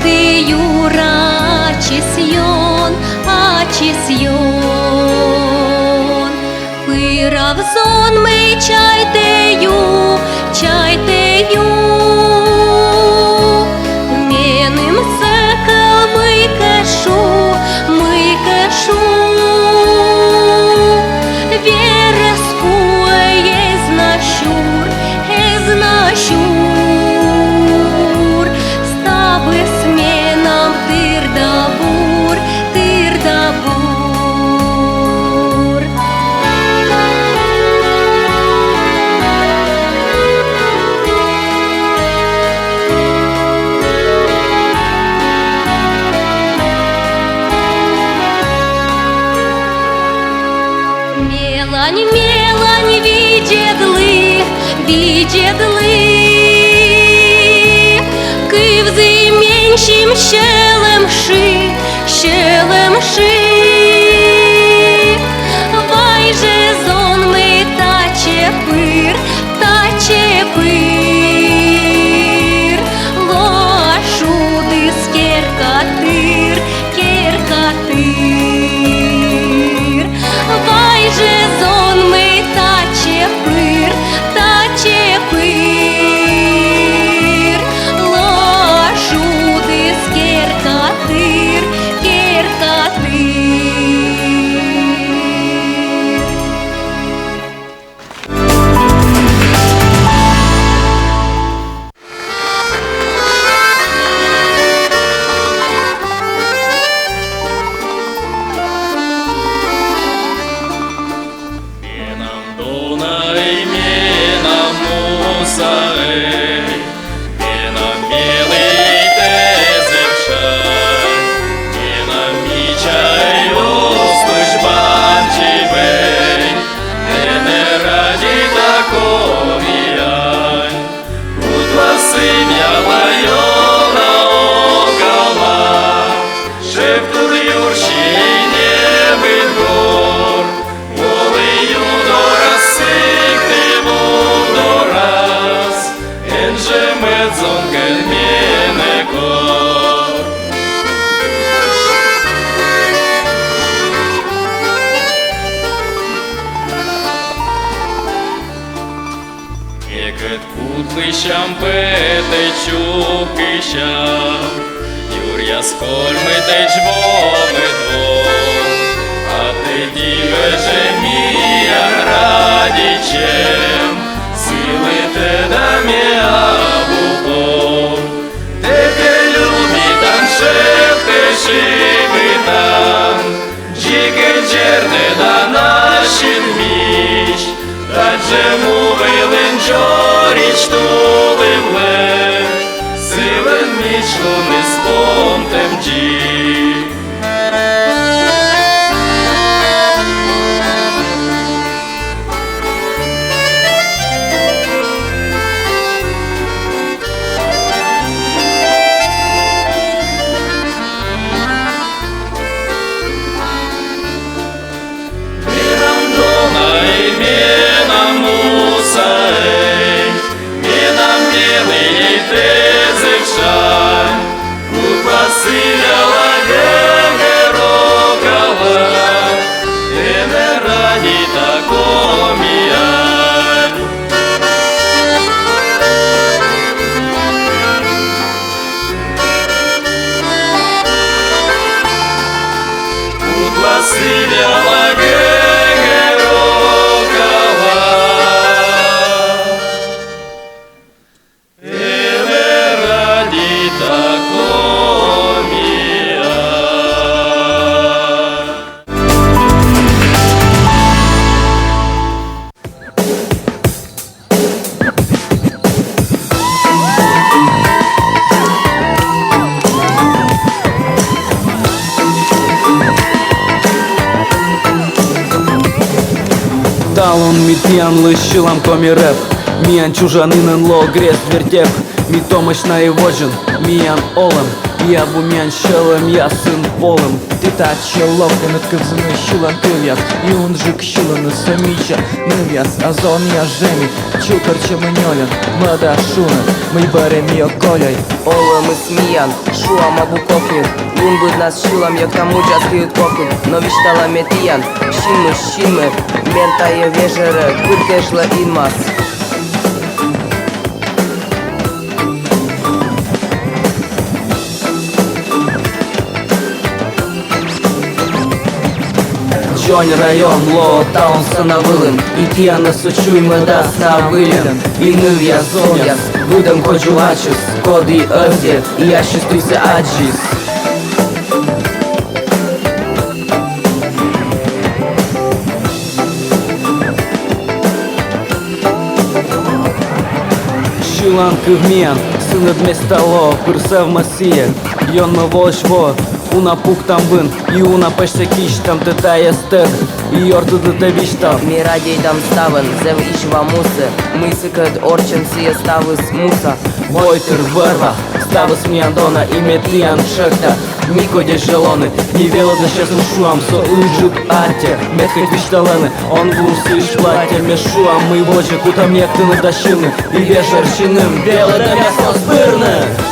Diura Sion, Pıravzon mı çayteyu, Меним сакал мыкашу, Верескуе езнащур, Стави сменам тирдабур. Мелань видедли, Кывзы меньшим щелемши, Вайже зон мы таче пыр, Лошуды скеркатыр, Вайже зон мы таче пыр, Лошуды скеркатыр. Кутлищам петечу кища, Юр'я скольми теч двор, а ти дівеже мія градічем, сили те дам'я бухом. Тебе любі там шепте живи там, Джіки джерне да нашин міч, Тадже мовилин жоріч туливле, Силен мічло не спомтем джі. Талон митян лыщылам комиреп, Миян чужанынын ло грест вертеп, Ми томыч наивожен, миян олем, Я bumien şalım yasın polım Титат щеловка над ковзаной щилан кывят Юнжик щиланы самича нывяс Азон я жеми чукар чеманьолен Мада шуна мы берем ее коляй Оле ми сміян, шуам абу кокню Він будь нас шилам, як там уча скриют кокню Но віштала метиян, щинми Мента є вежере, куркешла інмас Джонь район, Ло таун становилин Іт'яна сочуй меда ставилін І нив я зоняс, видам хочу ачіс Коди öfke, я щастуйся аджіс Şilan kıvmiyan, sınıf mestalo Pırsav masiye, yon me volşvo Una puk tam bın, i una pește kiş Tam teta este, i ortada te viștam Ми радій там ставен, зев ішва муси Ми сикат орчен сіє ставис муса Войкер верва, stavas mi Andona I metian šakta Niko gdje želone I vjelo da šesno šuam So uđuk atje Methat vištalene On vursi šplatje Me šuam mi vođe Kutam jektine dašine I vješaršinim Vjelo da mjesto spirne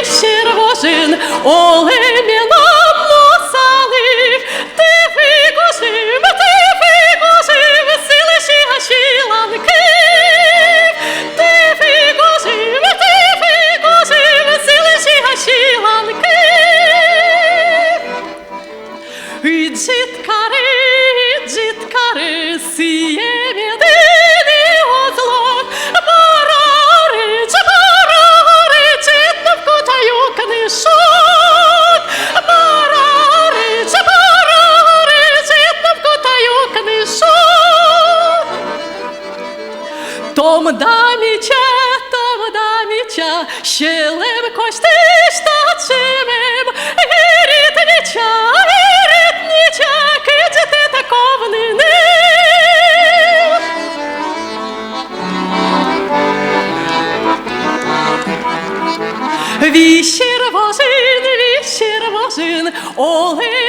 Віщір вожин, олем'яна мусалив, ти фигожив, силиші гашіланкив, ти фигожив, силиші гашіланкив. І джиткари, сіє мєдині озлок, книжок, барари, читавку таю книжок. Том даміча, щелем костиш та чимем, гірітніча, кидіти таковнини. Віщір вожин, оле